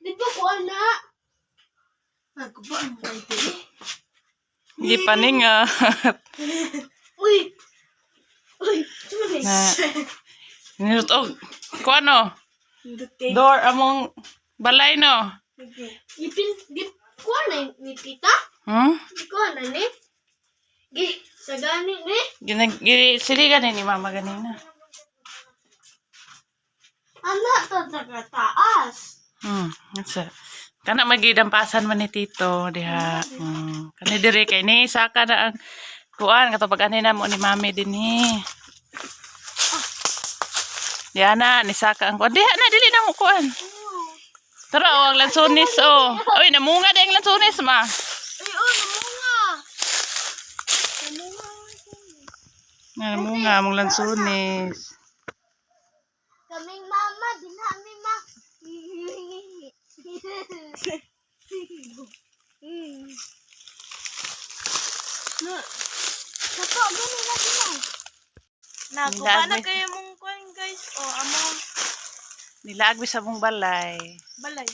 Dito ko anak. Ako ba ang kayo? Hindi pa ninga. Uy. Uy. Sumalis. Na. Ninut og. Ko ano? Door among balay no. Di ko na ni tita. Di ko na ni. Sagani ni. Siligan ni mama ganina. Anak to sa taas. Nasa. Kana magidampasan man ni tito diha. Kani diri kay ni saka na ang kuan katubag ani na mo ni mami dinhi. Diha na ni saka ang kuan. Diha na dili na mo kuan. Tara ang lansunis oh. Oy namunga ding lansunis ma. Ay namunga. Namunga among lansunis. Kaming mama din kami ma. Saka gani lagi mo. Nakuha na kayo mong kuhan guys. O, among Nilagwi sa mong balay. balay.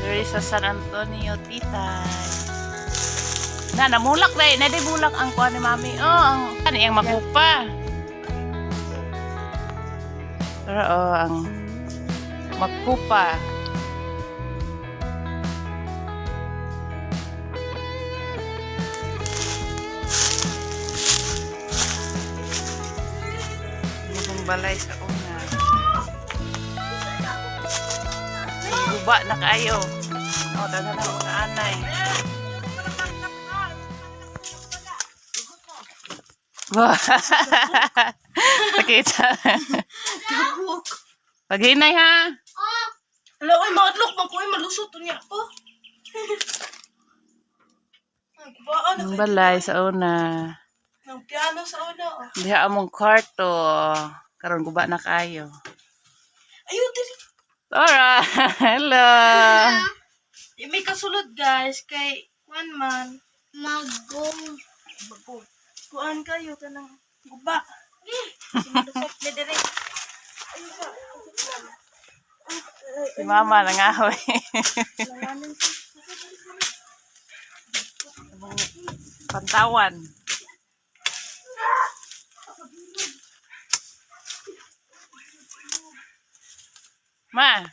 Diri sa San Antonio, Titay. Namulak na di bulak ang kuha ni mami. Ang ang makupa. Pero ang makupa. Ang balay sa una. Guba na kayo. Dagan na mga anay. Pakita. Paghinay ha. Hello, ay maadlok man ko ay malusot niya ako. Nagbaan Ang balay sa una. ng piano sa una. Oh. Diha among kwarto. Karon guba na kayo. Ayun, dili. Alright. Hello. May kasulod guys kay one man. Magong. Bago. Kuan kayo kanang guba. Sinulusot ni dire. Si mama nangahoy. Pantawan. Ma.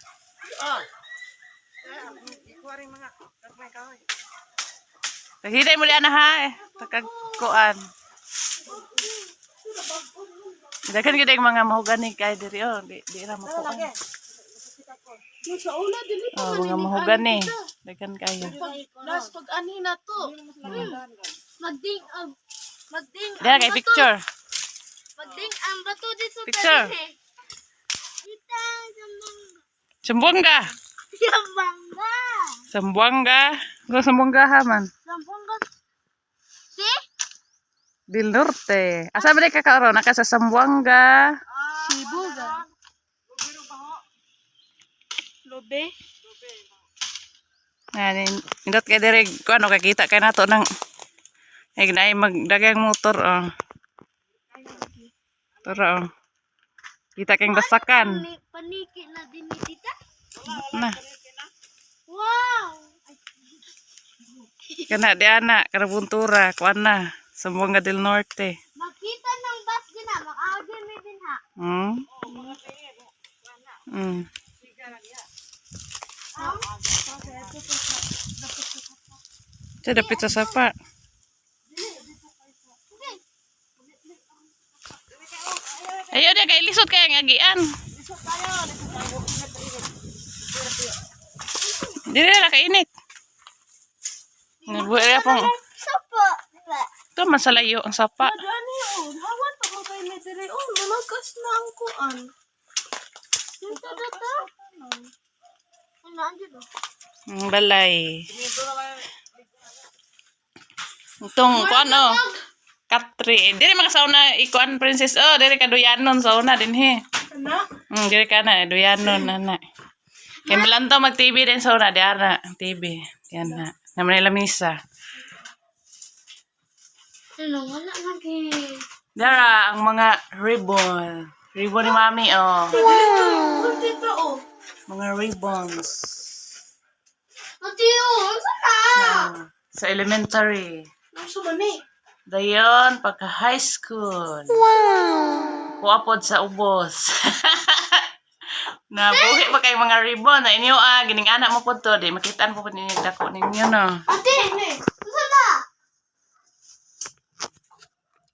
Paghiday mo lian na ha. Takagkuan. Dagan gid ang mga mahugani kay diri oh, di ra mo ko. Sa una dili pa Mga mahugani. Dagan kayo. Last pag ani na to. magding Diha kay picture. magding ang bato dito Picture. Kita Sambongga. Sambangga. Sambuanga. Go Sambuanga ha man. Sambangga. Si? Del Norte. Asa ba ka karon? Naka sa Sambuanga. Sibuga. Lobe. Indot kay dire ko ano kakita kay nato nang ignay magdagang motor oh. Tara oh. Kita kang basakan. Paniki na din ni tita. Na. Wow. Kana di ana karabuntura kuan na. Sambuanga del Norte. Makita ng bus din ha. Mag-audio mi din ha. Sa dapit sa sapa. Ayo dia kay lisod kay ang agian. Dire ra kay init. Nabuhay pong Sapa. ito masalayo ang sapa. Gani oh, hawan pa mo kay ni dire. Oh, mamagas na ang kuan. Dito dito. Ano andito? Ang balay. Itong kuan oh. Katri. Dire mga sauna ikuan princess. Oh, dire kaduyanon sauna dinhi. Ana? Dire ka na duyanon ana. Kay malanto mag TV din sauna di ara TV. Yan na. Naman nila misa. Ano wala lagi. Dara ang mga ribbon. Ribbon ni mami oh. Wow. Dito oh. Mga ribbons. Ate, oh, saan na? Sa elementary. Nasa mani. Dayon, pagka high school. Wow! Kuapod sa ubos. Nabuhi pa kay mga ribbon. Na inyo gining anak mo po to. Di makitaan po ninyo dako ninyo no. Ate, saan na?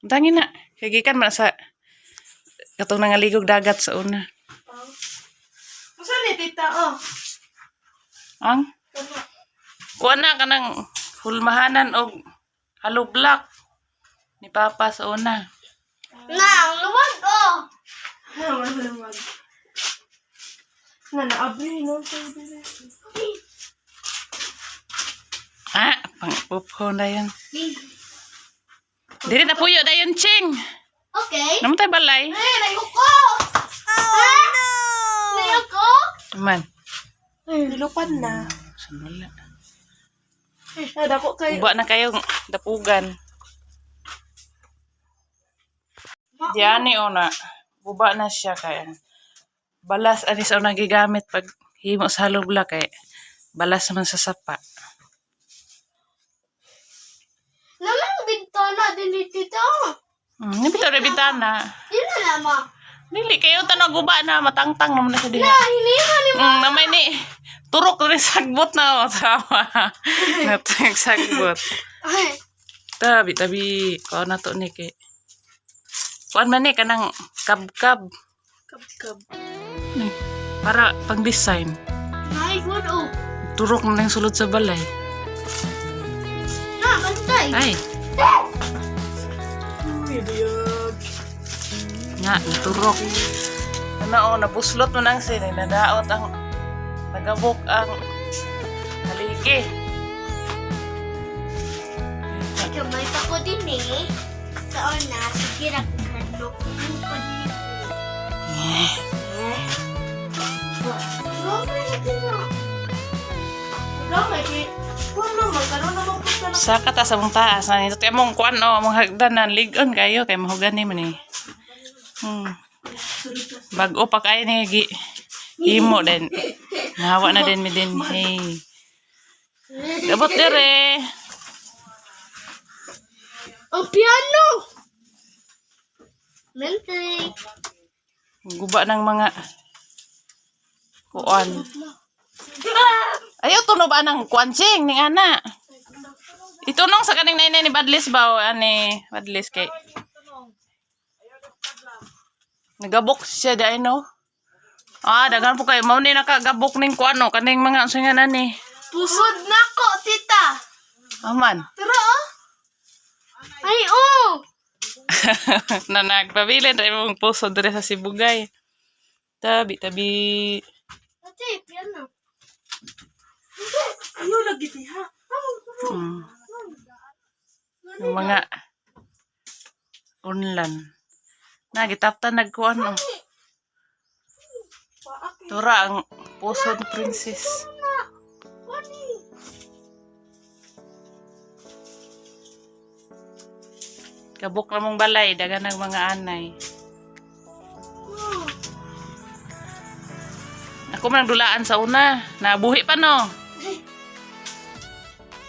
Tangi na. Kagikan man sa katong nangaligog dagat sa una. Saan ni tita? Oh. Ang? Kuha na ka ng hulmahanan o halublak ni Papa sa una. Nang, luwag oh. Malamag. Na naabri no sa dire. Pang-upho na yun. Dili na puyo na yun, Ching. Okay. Naman tayo balay. Nayo ko. Oh, no. Nayo ko. Man. Nilupad na. Sanula. Dako kay Uba na kayong dapugan. Diani o na. Uba na siya kaya. Balas anis o nagigamit pag himo sa halubla kay balas naman sa sapa. Naman bintana din dito. Nabito na bitana. Yun na naman. Dili kayo tanong guba na matangtang naman na siya diha. Hinihan ni Namay ni turok rin sagbot na o. Tama. Natang sagbot. Ay. Tabi. Kau na to ni kay. Kuan man ni kanang kab-kab. kab-kab. Para pang-design. Ay, good oh. Turok na yung sulod sa balay. Na, bantay. Ay, Biyag. nga, naturok. Ano o, nabuslot mo nang sini. Nadaot ang nagabok ang haligi. Kamay pa ko din eh. Saan na, sige na kandok. Ano pa dito? Gamay natin na. Gamay kay kuan naman karon naman po ka na. Sa kata sa mong taas. Nito tayo mong kuan o, mong hagdanan. Ligon kayo. Kaya mahugan ni man eh. Bago pa kayo ni Imo din. Nahawa na din mi din. Hey. Gabot dire. Ang piano! Mentay. Guba ng mga kuan. Ayaw tuno ba ng kuansing ni ana? Itunong sa kaning nainay ni Badlis ba o ani Badlis kay. Nagabok siya dai no. Dagan po kay mao ni nakagabok ning kuano kaning mga singanan ni. Pusod na ko, tita. Aman. Tara oh. Ay, oh. Na nagpabilin rin mong puso dire sa Sibugay. Tabi. Ate, piano. Ano lagi diha? Yung mga unlan. Nagitaptan nagkuan o. Tura ang puso ni Princess. Kabuk na mong balay, dagan ng mga anay. Ako man dulaan sa una. Nabuhi pa no.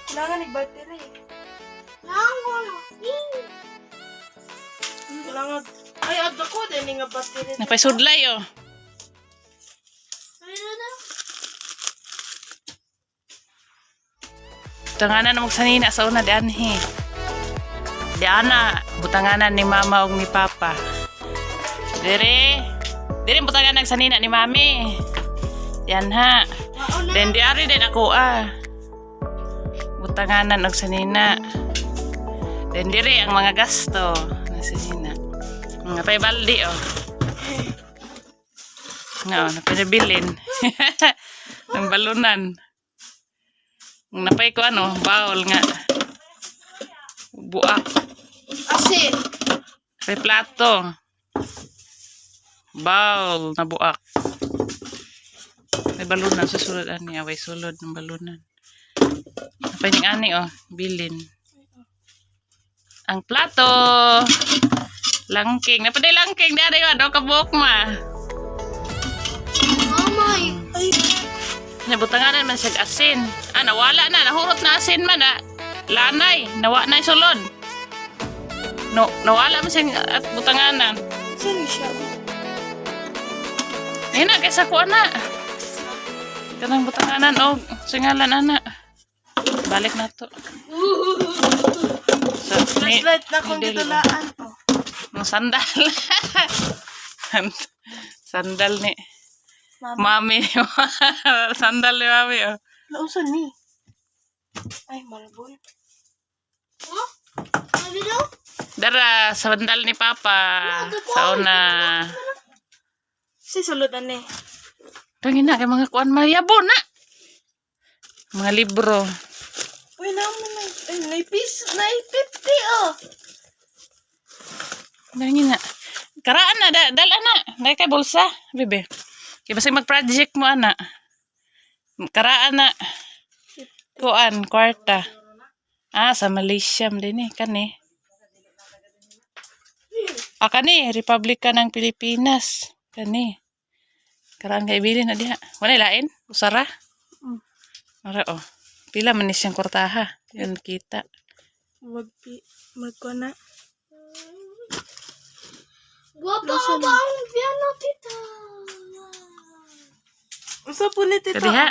Kailangan ni battery. Kailangan ay adto ko din nga battery. Napay sudlay oh. Butanganan na magsanina sa una di anhi. Di ana, butanganan ni mama o ni papa. Dire butanganan sanina ni mami. Yan ha. Then di ari din ako butanganan og sanina. Then dire ang mga gasto na sanina. Napay baldi oh. Napinabilin. Ang balunan. Napay ko bawal nga. Buak. Asin. May plato. Bowl na buak. May balunan. Susulod ani. Away sulod ng balunan. Napay ning ani bilin. Ang plato. Langking. Napaday langking. Dari kabuk ma. Oh my. Ay, butanganan man siya asin. Ah, nawala na. Nahurot na asin man na. Lanay. Nawa na sulod. No, nawala man siya at butanganan. Saan siya? Ayun na, kaysa ko na. Kanang butanganan o singalan ana. Balik na to. So, Flashlight na kung gitulaan. Oh. Ang sandal. Sandal ni Mami. Mami. Sandal ni Mami. Oh. Lausan ni. Ay, malabon. Oh? Sabi daw? Dara, sandal ni Papa. Sa una. Si sulutan ni. Tangin na, kay mga kuan mayabo na. Mga libro. Uy, naman na. Ay, naipis. Naipipti, oh. Tangin na. Karaan na, dala na. Dahil kay bulsa, bibi. Kaya basta mag-project mo, ana. Karaan na. Kuan, kwarta. Ah, sa Malaysia, din eh. Kani. Ah, kani. Republika ng Pilipinas. Kani. Karaan kay bilin na diha. Wala lain? Usara? Mara, oh. Pila man ni siyang kwartaha. Yun kita. Magko na. Guwapa ba ang piano, tita? Usa po ni tita. Kadiha.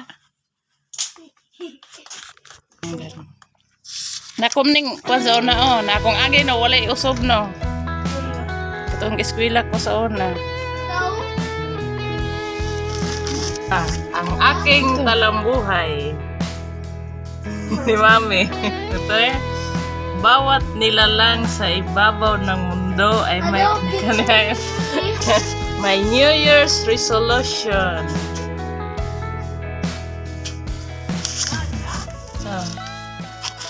Nakumning ko sa una, oh. Na akong agi no, wala usob no. Itong eskwela ko sa una. Ikaw? Ah, ang aking talambuhay. Ni Mami. Ito eh. Bawat nilalang sa ibabaw ng mundo ay may may New Year's resolution.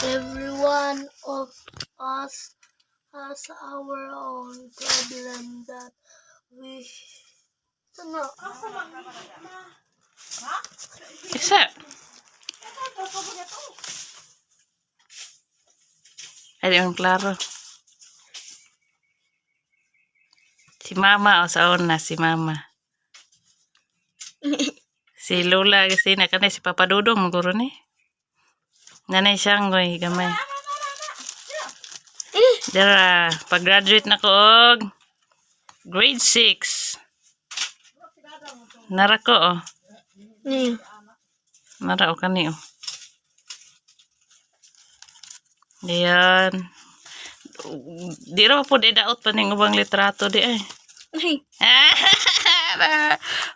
Every one of us has our own problem that we... Ano? Isa. Ay, yung klaro. Si Mama o sa una, si Mama. Si Lola kasi na kanay si Papa Dudong maguro ni. Nanay siyang goy gamay. Dara, pag-graduate na ko og grade 6. Nara ko oh. Nara o kani oh. Diyan. Di ra po di daot pa ning ubang litrato di ay.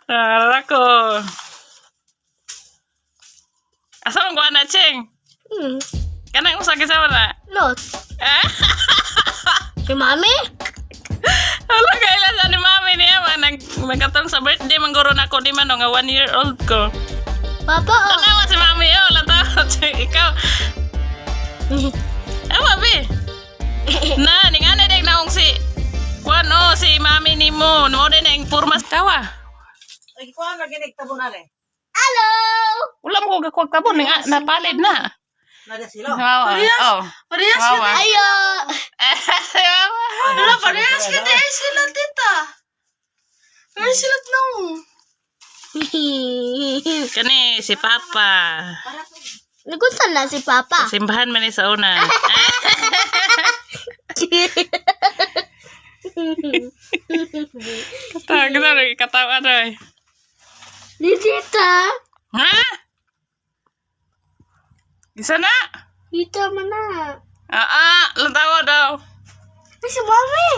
Nara ko. Asa mong kuha na, Cheng? Kanang usag sa wala? Lot. Si Mami? Hala, kailan sa ni Mami niya, magkatong sa birthday, mangguro na ko, di man, nga 1 year old ko. Papa, oh. Tanawa si Mami, oh, latawa, ikaw. Ewa, bi. Na, ningana din na si, oh, si Mami ni mo, mo din na yung purmas tawa. Ay, kuha na ginig tabo na le. Hello! Wala mo ko gakwag tabo, napalid na. Nada sila. Oh. Parehas Wawa. kita. Ayo! Wala, parehas kita eh sila, tita. Parehas sila na. Kani, si Papa. Nagustuhan na si Papa. Simbahan man ni sa una. Katawa na eh. Di tita. Ha? Isa na? Tita mo na. Latawa daw. Ay, si Mami!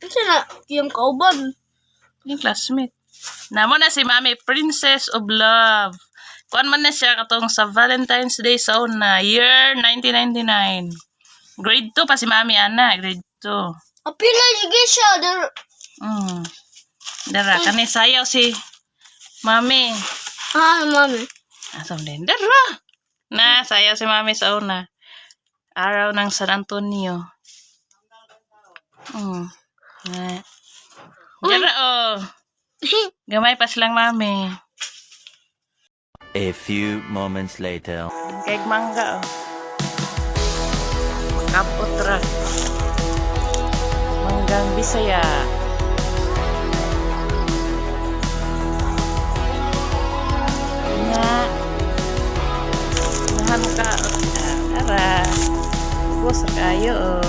Ito na, yung kauban. Yung classmate. Namo na si Mami, Princess of Love. Kuan man na siya katong sa Valentine's Day sa una, year 1999. Grade 2 pa si Mami, ana. Grade 2. Apila, sige siya. Dara, kani sayaw si Mami. Mami. Asam din. Dara. Na, sayaw si Mami sa una. Araw ng San Antonio. Dara, oh. Gamay pa silang Mami. A few moments later. Keg mangga, oh. Kapot ra. Manggang Bisaya. Unahan ka. Tara. Bus kayo.